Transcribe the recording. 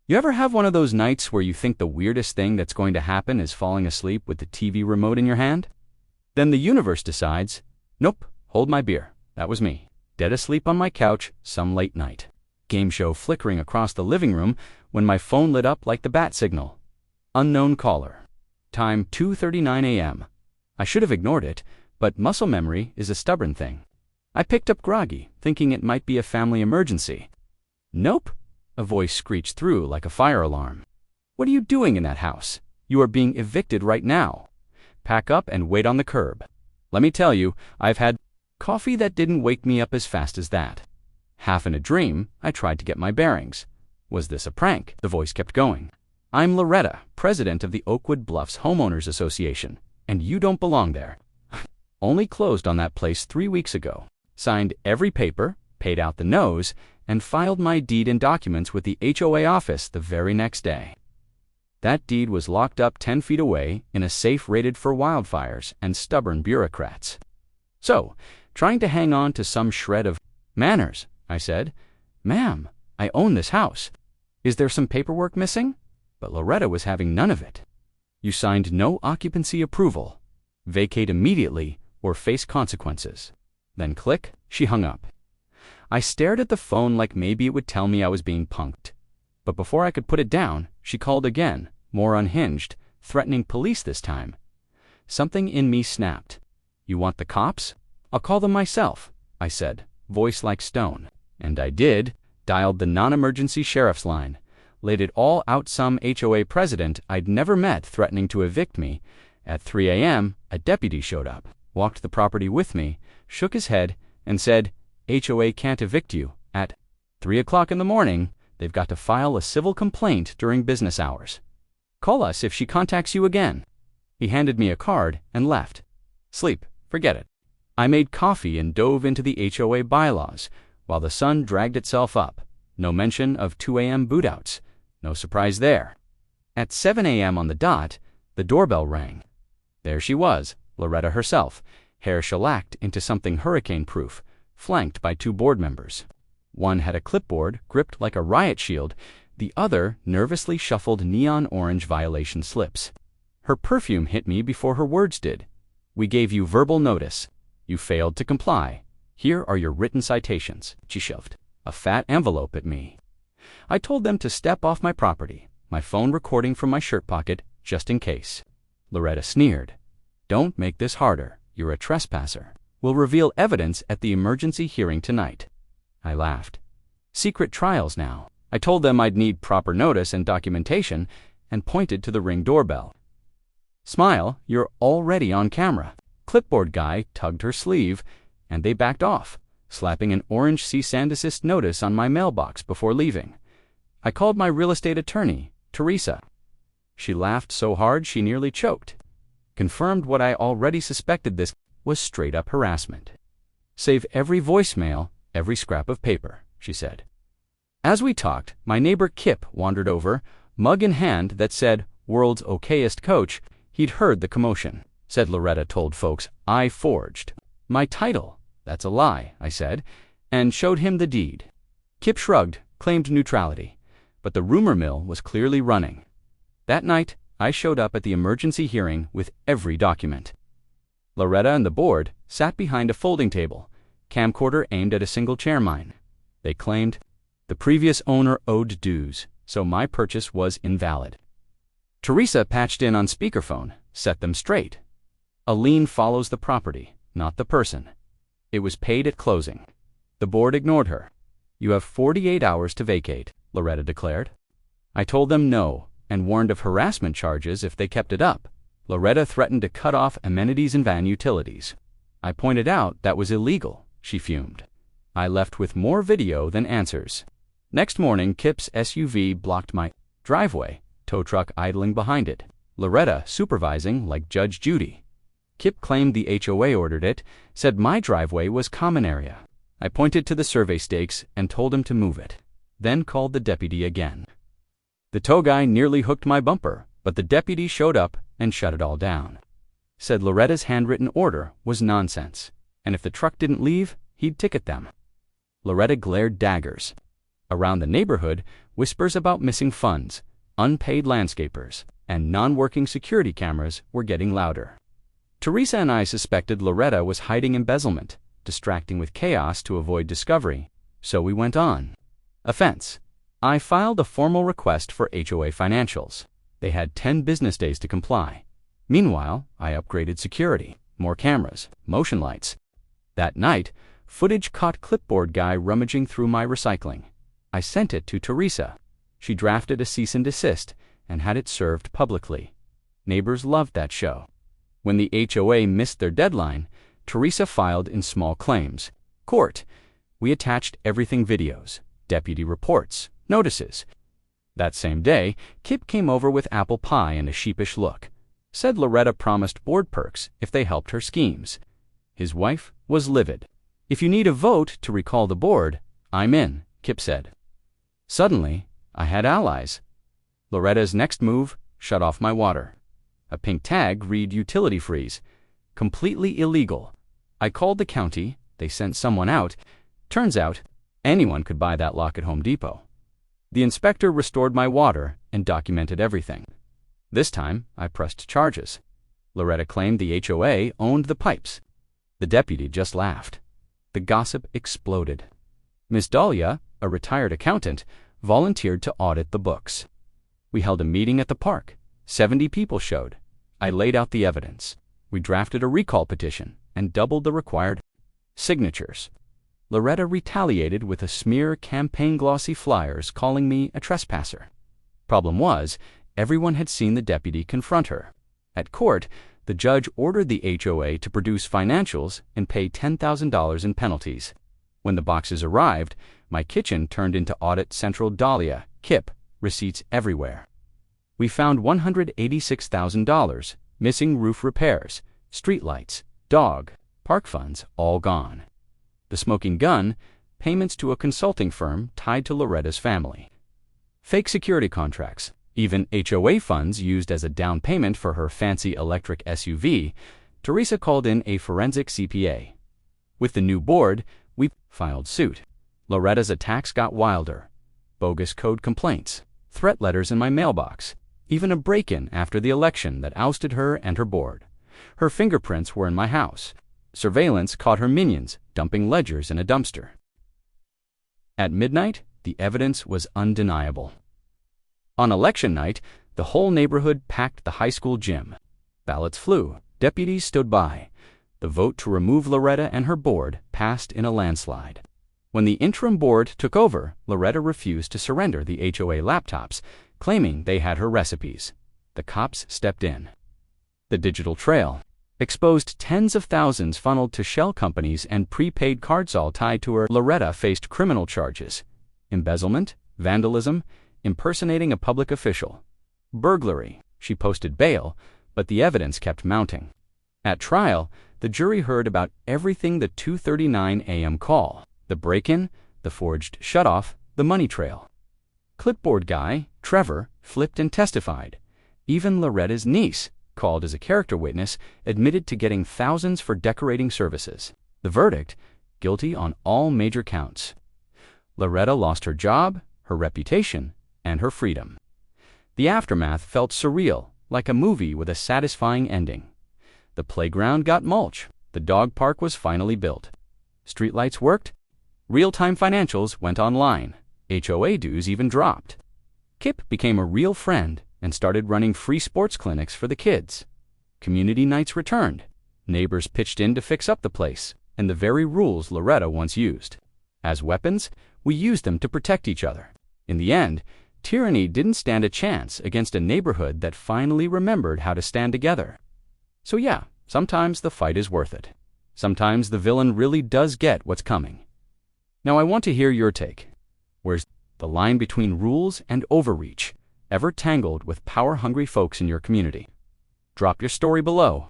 You ever have one of those nights where you think the weirdest thing that's going to happen is falling asleep with the TV remote in your hand? Then the universe decides, nope, hold my beer. That was me, dead asleep on my couch some late night. Game show flickering across the living room when my phone lit up like the bat signal. Unknown caller. Time 2:39 a.m. I should have ignored it, but muscle memory is a stubborn thing. I picked up groggy, thinking it might be a family emergency. Nope, a voice screeched through like a fire alarm. What are you doing in that house? You are being evicted right now. Pack up and wait on the curb. Let me tell you, I've had coffee that didn't wake me up as fast as that. Half in a dream, I tried to get my bearings. Was this a prank? The voice kept going. I'm Loretta, president of the Oakwood Bluffs Homeowners Association, and you don't belong there. Only closed on that place 3 weeks ago. Signed every paper, paid out the nose, and filed my deed and documents with the HOA office the very next day. That deed was locked up 10 feet away in a safe rated for wildfires and stubborn bureaucrats. So, trying to hang on to some shred of manners, I said, "Ma'am, I own this house. Is there some paperwork missing?" But Loretta was having none of it. You signed no occupancy approval. Vacate immediately or face consequences. Then click, she hung up. I stared at the phone like maybe it would tell me I was being punked. But before I could put it down, she called again, more unhinged, threatening police this time. Something in me snapped. You want the cops? I'll call them myself, I said, voice like stone. And I did, dialed the non-emergency sheriff's line, laid it all out some HOA president I'd never met threatening to evict me. At 3 a.m., a deputy showed up, walked the property with me, shook his head, and said, HOA can't evict you. At 3 o'clock in the morning, they've got to file a civil complaint during business hours. Call us if she contacts you again. He handed me a card and left. Sleep, forget it. I made coffee and dove into the HOA bylaws, while the sun dragged itself up. No mention of 2 a.m. bootouts. No surprise there. At 7 a.m. on the dot, the doorbell rang. There she was, Loretta herself, hair shellacked into something hurricane-proof, flanked by 2 board members. One had a clipboard gripped like a riot shield, the other nervously shuffled neon orange violation slips. Her perfume hit me before her words did. We gave you verbal notice. You failed to comply. Here are your written citations. She shoved a fat envelope at me. I told them to step off my property, my phone recording from my shirt pocket, just in case. Loretta sneered. Don't make this harder. You're a trespasser. We'll reveal evidence at the emergency hearing tonight. I laughed. Secret trials now. I told them I'd need proper notice and documentation and pointed to the Ring doorbell. Smile, you're already on camera. Clipboard guy tugged her sleeve, and they backed off, slapping an orange cease and desist notice on my mailbox before leaving. I called my real estate attorney, Teresa. She laughed so hard she nearly choked. Confirmed what I already suspected, this was straight-up harassment. Save every voicemail, every scrap of paper, she said. As we talked, my neighbor Kip wandered over, mug in hand that said, World's Okayest Coach. He'd heard the commotion. Said Loretta told folks I forged my title. That's a lie, I said, and showed him the deed. Kip shrugged, claimed neutrality, but the rumor mill was clearly running. That night, I showed up at the emergency hearing with every document. Loretta and the board sat behind a folding table, camcorder aimed at a single chair mine. They claimed the previous owner owed dues, so my purchase was invalid. Teresa patched in on speakerphone, set them straight. A lien follows the property, not the person. It was paid at closing. The board ignored her. You have 48 hours to vacate, Loretta declared. I told them no, and warned of harassment charges if they kept it up. Loretta threatened to cut off amenities and van utilities. I pointed out that was illegal, she fumed. I left with more video than answers. Next morning, Kip's SUV blocked my driveway, tow truck idling behind it. Loretta supervising like Judge Judy. Kip claimed the HOA ordered it, said my driveway was common area. I pointed to the survey stakes and told him to move it, then called the deputy again. The tow guy nearly hooked my bumper, but the deputy showed up and shut it all down. Said Loretta's handwritten order was nonsense, and if the truck didn't leave, he'd ticket them. Loretta glared daggers. Around the neighborhood, whispers about missing funds, unpaid landscapers, and non-working security cameras were getting louder. Teresa and I suspected Loretta was hiding embezzlement, distracting with chaos to avoid discovery, so we went on. Offense. I filed a formal request for HOA financials. They had 10 business days to comply. Meanwhile, I upgraded security, more cameras, motion lights. That night, footage caught clipboard guy rummaging through my recycling. I sent it to Teresa. She drafted a cease and desist and had it served publicly. Neighbors loved that show. When the HOA missed their deadline, Teresa filed in small claims. Court. We attached everything: videos, deputy reports, notices. That same day, Kip came over with apple pie and a sheepish look. Said Loretta promised board perks if they helped her schemes. His wife was livid. If you need a vote to recall the board, I'm in, Kip said. Suddenly, I had allies. Loretta's next move: shut off my water. A pink tag read utility freeze. Completely illegal. I called the county. They sent someone out. Turns out, anyone could buy that lock at Home Depot. The inspector restored my water and documented everything. This time, I pressed charges. Loretta claimed the HOA owned the pipes. The deputy just laughed. The gossip exploded. Miss Dahlia, a retired accountant, volunteered to audit the books. We held a meeting at the park. 70 people showed. I laid out the evidence. We drafted a recall petition and doubled the required signatures. Loretta retaliated with a smear campaign glossy flyers calling me a trespasser. Problem was, everyone had seen the deputy confront her. At court, the judge ordered the HOA to produce financials and pay $10,000 in penalties. When the boxes arrived, my kitchen turned into Audit Central. Dahlia, Kip, receipts everywhere. We found $186,000, missing roof repairs, streetlights, dog, park funds, all gone. The smoking gun, payments to a consulting firm tied to Loretta's family. Fake security contracts, even HOA funds used as a down payment for her fancy electric SUV. Teresa called in a forensic CPA. With the new board, we filed suit. Loretta's attacks got wilder. Bogus code complaints, threat letters in my mailbox, even a break-in after the election that ousted her and her board. Her fingerprints were in my house. Surveillance caught her minions dumping ledgers in a dumpster. At midnight, the evidence was undeniable. On election night, the whole neighborhood packed the high school gym. Ballots flew. Deputies stood by. The vote to remove Loretta and her board passed in a landslide. When the interim board took over, Loretta refused to surrender the HOA laptops, claiming they had her recipes. The cops stepped in. The digital trail exposed tens of thousands funneled to shell companies and prepaid cards all tied to her. Loretta faced criminal charges: embezzlement, vandalism, impersonating a public official, burglary. She posted bail, but the evidence kept mounting. At trial, the jury heard about everything: the 2:39 a.m. call, the break-in, the forged shutoff, the money trail. Clipboard guy, Trevor, flipped and testified. Even Loretta's niece, called as a character witness, admitted to getting thousands for decorating services. The verdict: guilty on all major counts. Loretta lost her job, her reputation, and her freedom. The aftermath felt surreal, like a movie with a satisfying ending. The playground got mulch. The dog park was finally built. Streetlights worked. Real-time financials went online. HOA dues even dropped. Kip became a real friend and started running free sports clinics for the kids. Community nights returned. Neighbors pitched in to fix up the place, and the very rules Loretta once used. As weapons, we used them to protect each other. In the end, tyranny didn't stand a chance against a neighborhood that finally remembered how to stand together. So yeah, sometimes the fight is worth it. Sometimes the villain really does get what's coming. Now I want to hear your take. Where's the line between rules and overreach, ever tangled with power-hungry folks in your community? Drop your story below.